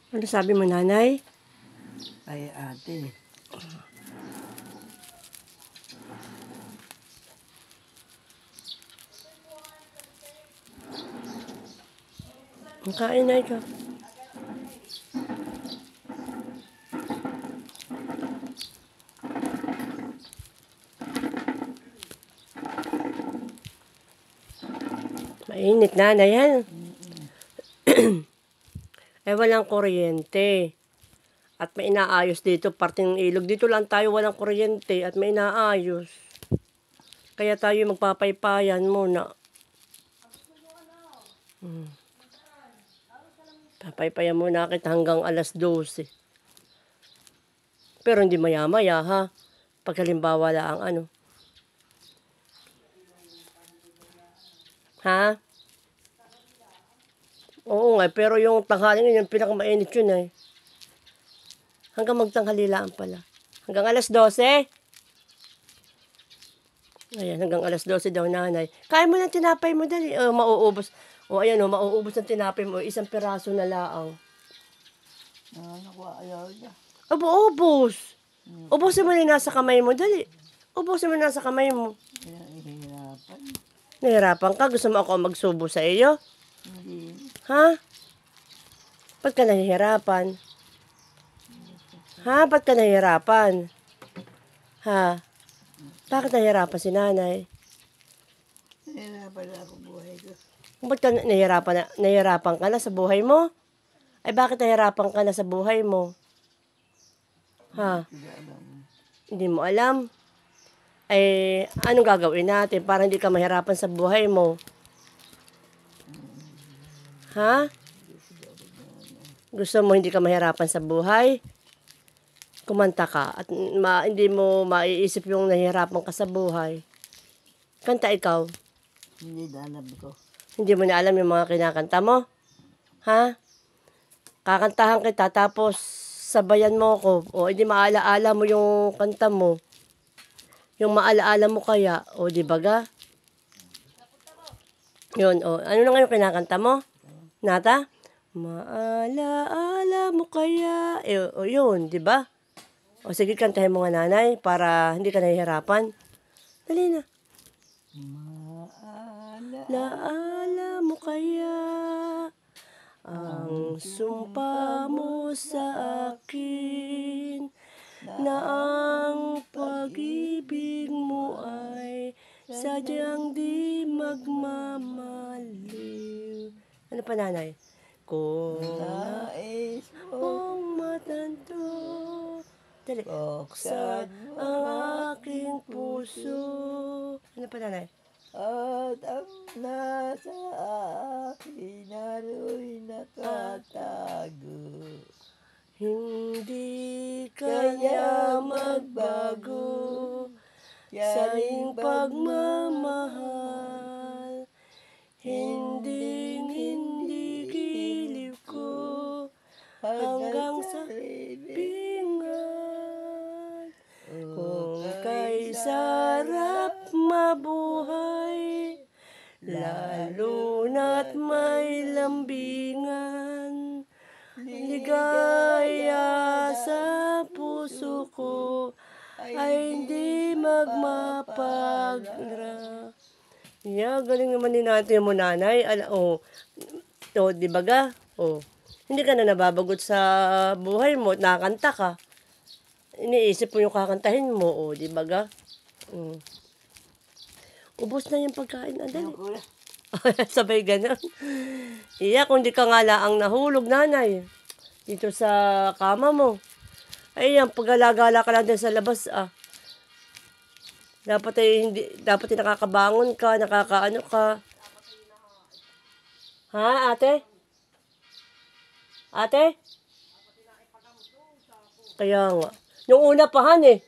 Ano sabi mo, nanay? Ay, ate. Kain na ikaw. Mainit, nanay, yan. Eh, walang kuryente. At may inaayos dito, parting ilog. Dito lang tayo walang kuryente at may inaayos. Kaya tayo magpapaypayan muna. Papaypayan muna kita hanggang alas 12. Pero hindi maya-maya, ha? Pag halimbawa lang ano. Ha? Oo nga, pero yung tanghali ngayon, yung pinakamainit yun eh. Hanggang magtanghali lang pala. Hanggang alas 12. Ayan, hanggang alas 12 daw, nanay. Kain mo ng tinapay mo, dali. O, mauubos. O, ayan o, mauubos ng tinapay mo. Isang piraso na laang. Naku, ayaw niya. Abo, ubos. Ubusin mo na yung nasa kamay mo, dali. Ubusin mo na nasa kamay mo. Nahihirapan. Nahirapan ka? Gusto mo ako magsubo sa iyo? Hindi. Ha? Ba't ka nahihirapan? Ha? Ba't ka nahihirapan? Ha? Bakit nahihirapan si nanay? Nahihirapan na ako buhay ko. Ba't ka nahihirapan ka na sa buhay mo? Ay bakit nahihirapan ka na sa buhay mo? Ha? Hindi alam. Hindi mo alam? Ay anong gagawin natin para hindi ka mahirapan sa buhay mo? Ha? Gusto mo hindi ka mahirapan sa buhay? Kumanta ka at hindi mo maiisip yung nahihirapan ka sa buhay. Kanta ikaw. Hindi na alam ko. Hindi mo na alam yung mga kinakanta mo? Ha? Kakantahan kita tapos sabayan mo ko. O hindi maalaala mo yung kanta mo. Yung maalaala mo kaya. O di ba ga? Yun o. Ano na nga yung kinakanta mo? Nata? Maalaala mo kaya. O yun, di ba? O sige, kantahin mo nga, nanay para hindi ka nahihirapan. Dali na. Laala mo kaya ang sumpa mo sa akin na ang pag-ibig mo ay sadyang di magmamaliw. Ano pa, nanay? Kung Nais mo mong matanto, dali. buksan Ang aking puso. Ano pa, nanay? at ang nasa akin aro'y nakatago. Hindi kaya magbago sa iyong pagmamahal. Hindi giliw ko hanggang sa libingan. Kung kay sarap mabuhay, lalo na't may lambingan. Ligaya sa puso ko ay hindi magmapagra. Yeah, galing naman din natin mo, nanay. Di ba ga? Hindi ka na nababagot sa buhay mo, nakakanta ka. Iniisip mo yung kakantahin mo, di ba ga? Ubos na yung pagkain, andali. Sabay ganun. Iya, kung di ka nga laang nahulog, nanay, dito sa kama mo. Ay, yan, pag-alagala ka lang din sa labas, Dapat dapat nakakabangon ka, nakakaano ka. Ha, ate? Ate? Kaya nga. Nung una pa, han eh.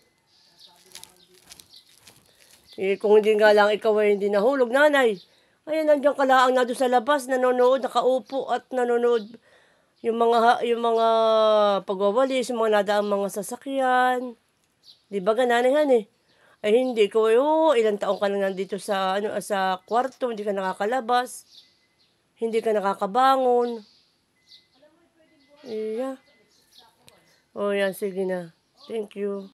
Kung hindi nga lang ikaw ay hindi nahulog, nanay. Ayan, nandiyan ka lang na doon sa labas, nanonood, nakaupo at nanonood yung mga pagwawalis, yung mga nadaang mga sasakyan. Di ba nanay han eh? Ay hindi ko, ilang taong ka na nandito sa sa kwarto, hindi ka nakakalabas. Hindi ka nakakabangon. Iya. O yan, sige na. Thank you.